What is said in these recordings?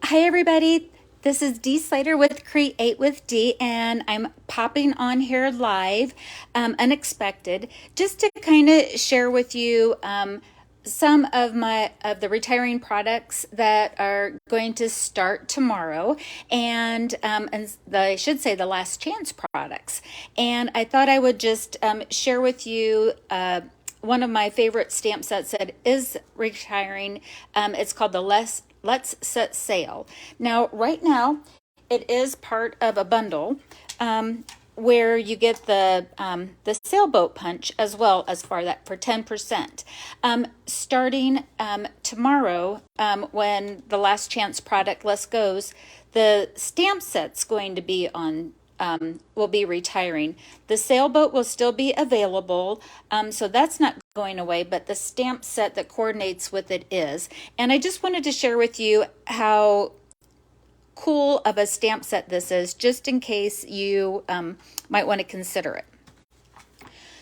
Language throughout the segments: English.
Hi everybody, this is Dee Slater with Create with Dee, and I'm popping on here live, unexpected, just to kind of share with you some of the retiring products that are going to start tomorrow, and I should say the last chance products. And I thought I would just share with you. One of my favorite stamp sets that is retiring. It's called the Let's Set Sail. Now, right now, it is part of a bundle where you get the sailboat punch as well as for 10%. Starting tomorrow, when the last chance product list goes, the stamp set's going to be on. Will be retiring. The sailboat will still be available, so that's not going away, but the stamp set that coordinates with it is. And I just wanted to share with you how cool of a stamp set this is, just in case you might want to consider it.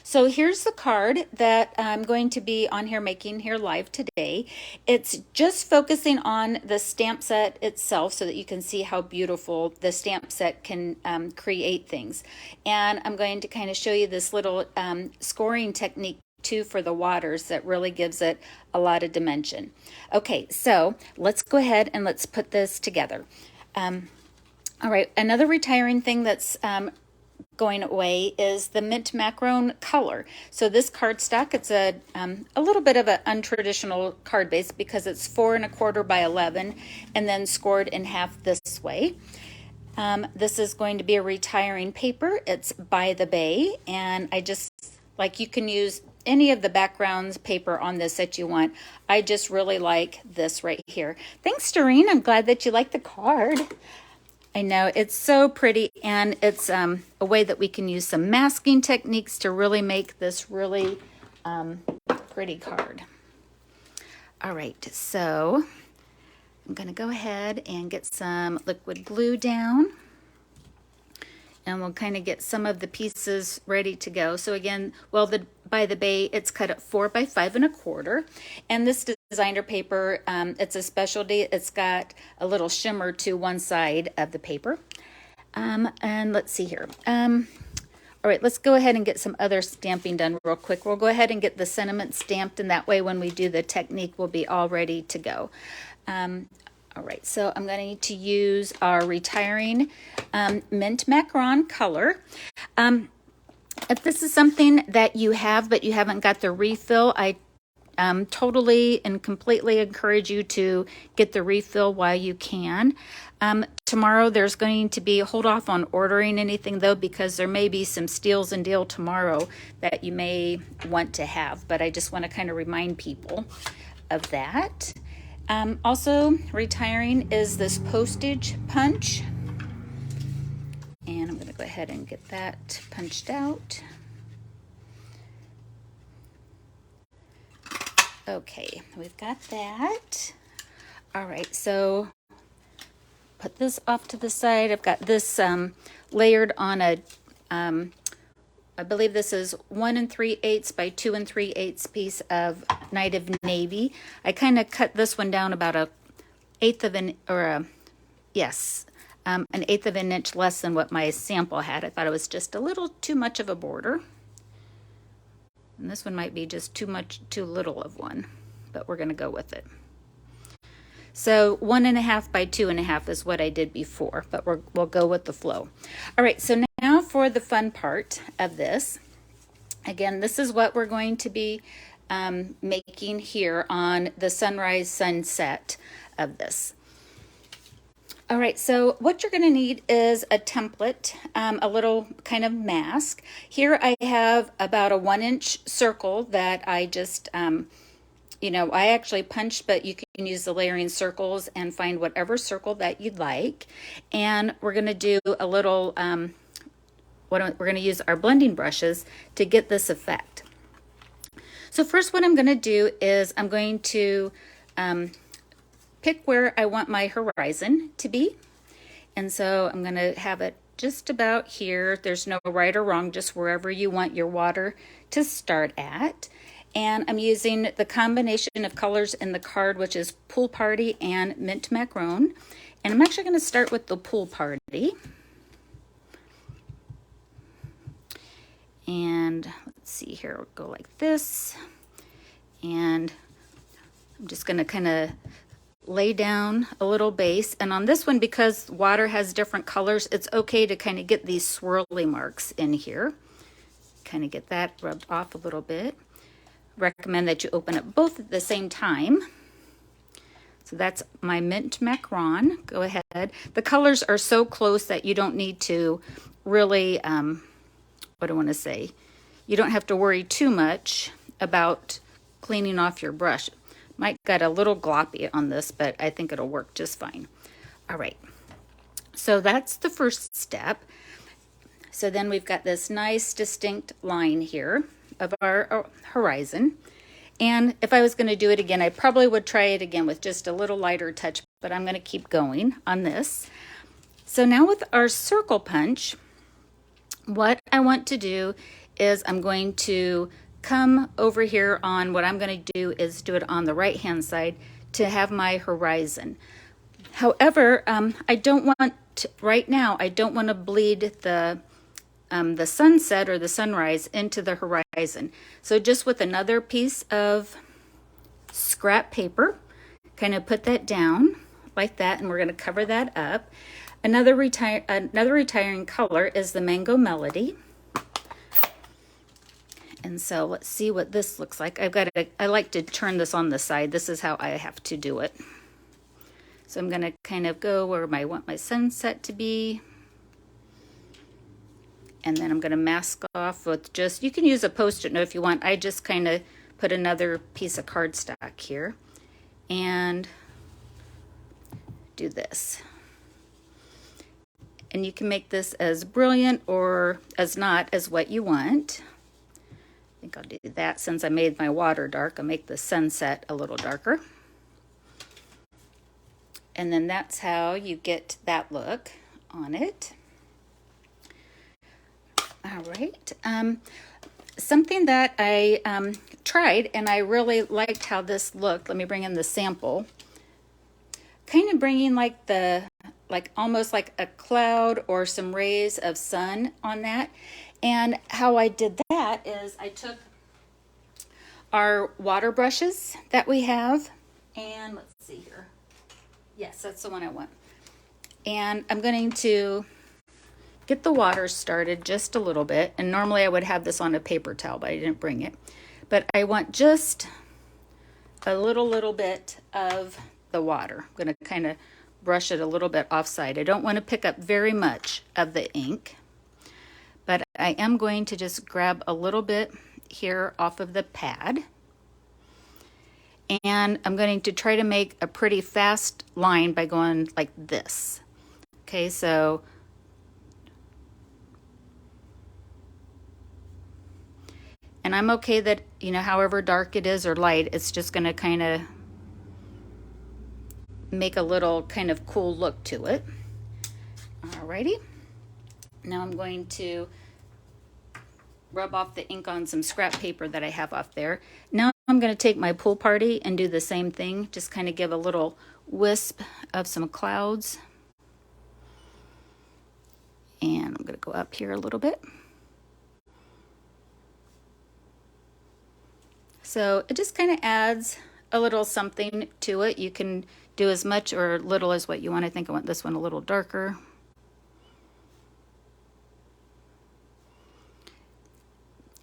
So here's the card that I'm going to be on here making here live today. It's just focusing on the stamp set itself so that you can see how beautiful the stamp set can create things. And I'm going to kind of show you this little scoring technique too for the waters that really gives it a lot of dimension. Okay, so let's go ahead and let's put this together. All right, another retiring thing that's going away is the mint macaron color. So this cardstock, it's a little bit of an untraditional card base because it's 4 1/4 by 11 and then scored in half this way. This is going to be a retiring paper. It's by the Bay, and you can use any of the backgrounds paper on this that you want. I just really like this right here. Thanks, Doreen. I'm glad that you like the card. I know, it's so pretty, and it's a way that we can use some masking techniques to really make this really pretty card. All right, so I'm going to go ahead and get some liquid glue down, and we'll kind of get some of the pieces ready to go. So again, by the Bay, it's cut at 4 by 5 1/4, and this designer paper, it's a specialty. It's got a little shimmer to one side of the paper. And let's see here. All right, let's go ahead and get some other stamping done real quick. We'll go ahead and get the sentiment stamped, and that way when we do the technique, we'll be all ready to go. All right, so I'm going to need to use our retiring mint macaron color. If this is something that you have but you haven't got the refill, I totally and completely encourage you to get the refill while you can. Tomorrow there's going to be, hold off on ordering anything though, because there may be some steals and deal tomorrow that you may want to have, but I just want to kind of remind people of that. Also retiring is this postage punch, and I'm going to go ahead and get that punched out. Okay, we've got that. All right, so put this off to the side. I've got this layered on a, I believe this is 1 3/8 by 2 3/8 piece of Night of Navy. I kind of cut this one down about an 1/8 of an inch less than what my sample had. I thought it was just a little too much of a border. And this one might be just too little of one, but we're going to go with it. So 1 1/2 by 2 1/2 is what I did before, but we'll go with the flow. All right, so now for the fun part of this. Again, this is what we're going to be making here on the sunrise sunset of this. All right, so what you're going to need is a template, a little kind of mask. Here I have about a 1-inch circle that I just, I actually punched, but you can use the layering circles and find whatever circle that you'd like. And we're going to do a little, we're going to use our blending brushes to get this effect. So first what I'm going to do is I'm going to pick where I want my horizon to be. And so I'm going to have it just about here. There's no right or wrong, just wherever you want your water to start at. And I'm using the combination of colors in the card, which is Pool Party and Mint Macaron. And I'm actually going to start with the Pool Party. And let's see here, we'll go like this. And I'm just going to kind of lay down a little base. And on this one, because water has different colors, it's okay to kind of get these swirly marks in here. Kind of get that rubbed off a little bit. Recommend that you open up both at the same time. So that's my Mint Macaron. Go ahead. The colors are so close that you don't need to really, what do I want to say? You don't have to worry too much about cleaning off your brush. Might get a little gloppy on this, but I think it'll work just fine. All right. So that's the first step. So then we've got this nice distinct line here of our horizon. And if I was going to do it again, I probably would try it again with just a little lighter touch, but I'm going to keep going on this. So now with our circle punch, what I want to do is I'm going to come over here on what I'm going to do is do it on the right hand side to have my horizon. However, I don't want to, right now, I don't want to bleed the sunset or the sunrise into the horizon. So just with another piece of scrap paper, kind of put that down like that, and we're going to cover that up. Another retiring color is the Mango Melody. And so let's see what this looks like. I like to turn this on the side. This is how I have to do it. So I'm going to kind of go where I want my sunset to be. And then I'm going to mask off with just, you can use a Post-it note if you want. I just kind of put another piece of cardstock here and do this. And you can make this as brilliant or as not as what you want. I think I'll do that since I made my water dark. I'll make the sunset a little darker. And then that's how you get that look on it. All right. Something that I tried and I really liked how this looked. Let me bring in the sample. Kind of bringing like almost like a cloud or some rays of sun on that. And how I did that is I took our water brushes that we have, and let's see here. Yes, that's the one I want. And I'm going to get the water started just a little bit. And normally I would have this on a paper towel, but I didn't bring it. But I want just a little bit of the water. I'm going to kind of brush it a little bit offside. I don't want to pick up very much of the ink, but I am going to just grab a little bit here off of the pad. And I'm going to try to make a pretty fast line by going like this. Okay, so and I'm okay that, you know, however dark it is or light, it's just going to kind of make a little kind of cool look to it. Alrighty. Now I'm going to rub off the ink on some scrap paper that I have off there. Now I'm going to take my Pool Party and do the same thing. Just kind of give a little wisp of some clouds. And I'm going to go up here a little bit. So it just kind of adds a little something to it. You can do as much or little as what you want. I think I want this one a little darker.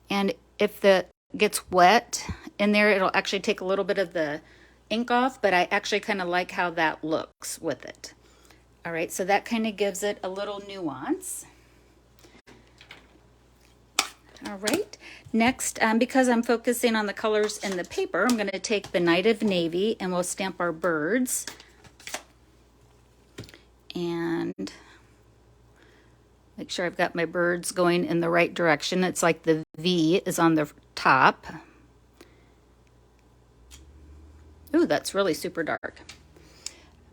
And if it gets wet in there, it'll actually take a little bit of the ink off, but I actually kind of like how that looks with it. All right, so that kind of gives it a little nuance. All right, next, because I'm focusing on the colors in the paper, I'm going to take the Night of Navy and we'll stamp our birds. And make sure I've got my birds going in the right direction. It's like the V is on the top. Ooh, that's really super dark.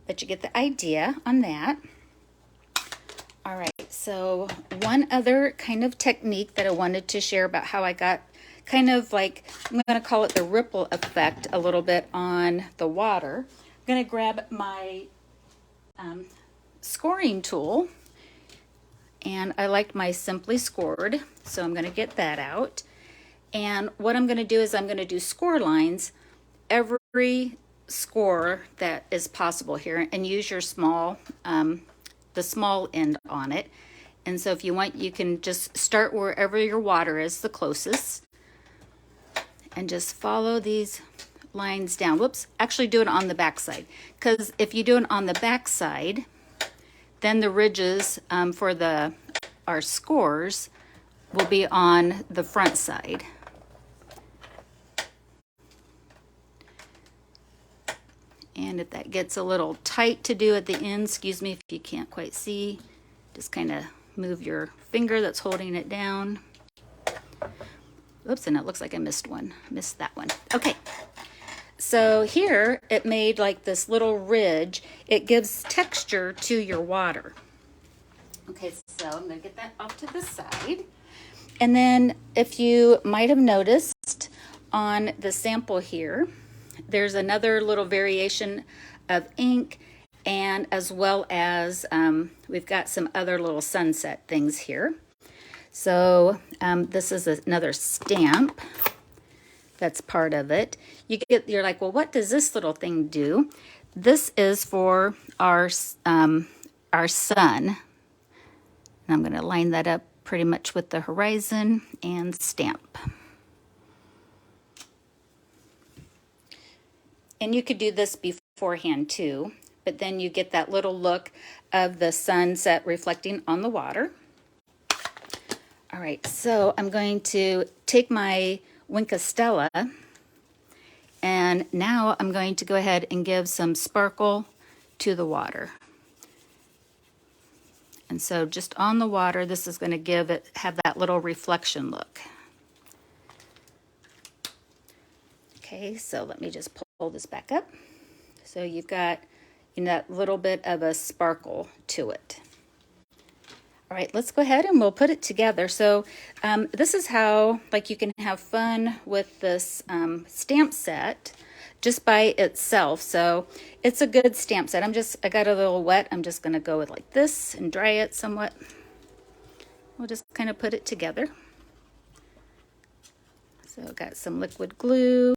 But you get the idea on that. All right, so one other kind of technique that I wanted to share about how I got kind of like, I'm going to call it the ripple effect a little bit on the water. I'm going to grab my scoring tool, and I liked my Simply Scored, so I'm going to get that out. And what I'm going to do is I'm going to do score lines every score that is possible here, and use your small, the small end on it. And so if you want, you can just start wherever your water is the closest and just follow these lines down. Whoops, actually do it on the back side, because if you do it on the back side, then the ridges for our scores will be on the front side. And if that gets a little tight to do at the end, excuse me if you can't quite see, just kind of move your finger that's holding it down. Oops, and it looks like I missed that one. Okay, so here it made like this little ridge. It gives texture to your water. Okay, so I'm gonna get that off to the side. And then if you might have noticed on the sample here, there's another little variation of ink, and as well as we've got some other little sunset things here. So this is another stamp that's part of it. You're like, well, what does this little thing do? This is for our sun. And I'm going to line that up pretty much with the horizon and stamp. And you could do this beforehand too, but then you get that little look of the sunset reflecting on the water. All right, so I'm going to take my Wink of Stella, and now I'm going to go ahead and give some sparkle to the water. And so just on the water, this is going to have that little reflection look. Okay, so let me just pull this back up. So you've got, that little bit of a sparkle to it. All right, let's go ahead and we'll put it together. So this is how you can have fun with this stamp set just by itself. So it's a good stamp set. I got a little wet. I'm just going to go with like this and dry it somewhat. We'll just kind of put it together. So I've got some liquid glue.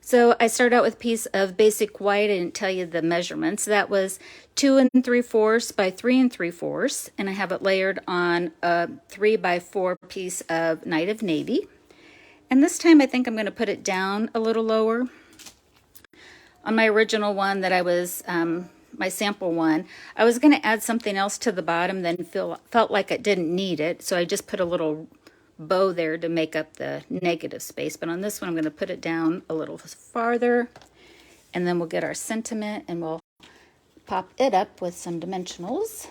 So I started out with a piece of basic white. I didn't tell you the measurements. That was 2 3/4 by 3 3/4, and I have it layered on a 3 by 4 piece of Night of Navy. And this time I think I'm going to put it down a little lower. On my original one that I was, my sample one, I was going to add something else to the bottom, then felt like it didn't need it, so I just put a little bow there to make up the negative space. But on this one, I'm going to put it down a little farther, and then we'll get our sentiment and we'll pop it up with some dimensionals.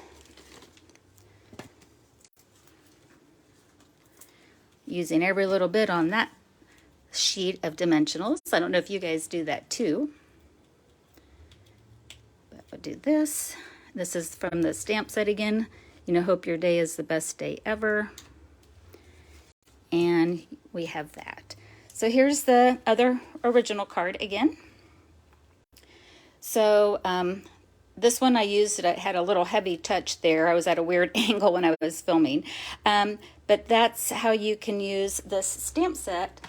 Using every little bit on that sheet of dimensionals. I don't know if you guys do that too. But we'll do this. This is from the stamp set again. Hope your day is the best day ever. And we have that. So here's the other original card again. So this one I used, it had a little heavy touch there. I was at a weird angle when I was filming. But that's how you can use this stamp set.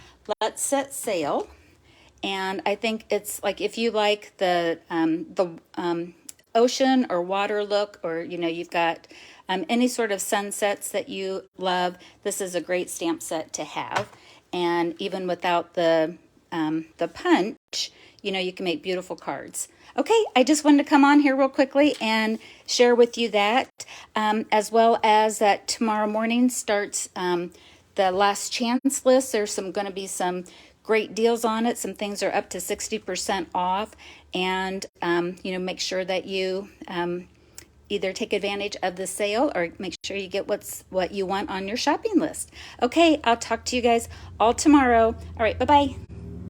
Let's Set Sail. And I think it's like, if you like the ocean or water look, or you've got any sort of sunsets that you love, this is a great stamp set to have. And even without the punch, you can make beautiful cards. Okay, I just wanted to come on here real quickly and share with you that, as well as that tomorrow morning starts the last chance list. There's going to be some great deals on it. Some things are up to 60% off, and make sure that you either take advantage of the sale or make sure you get what you want on your shopping list. Okay, I'll talk to you guys all tomorrow. All right, bye-bye.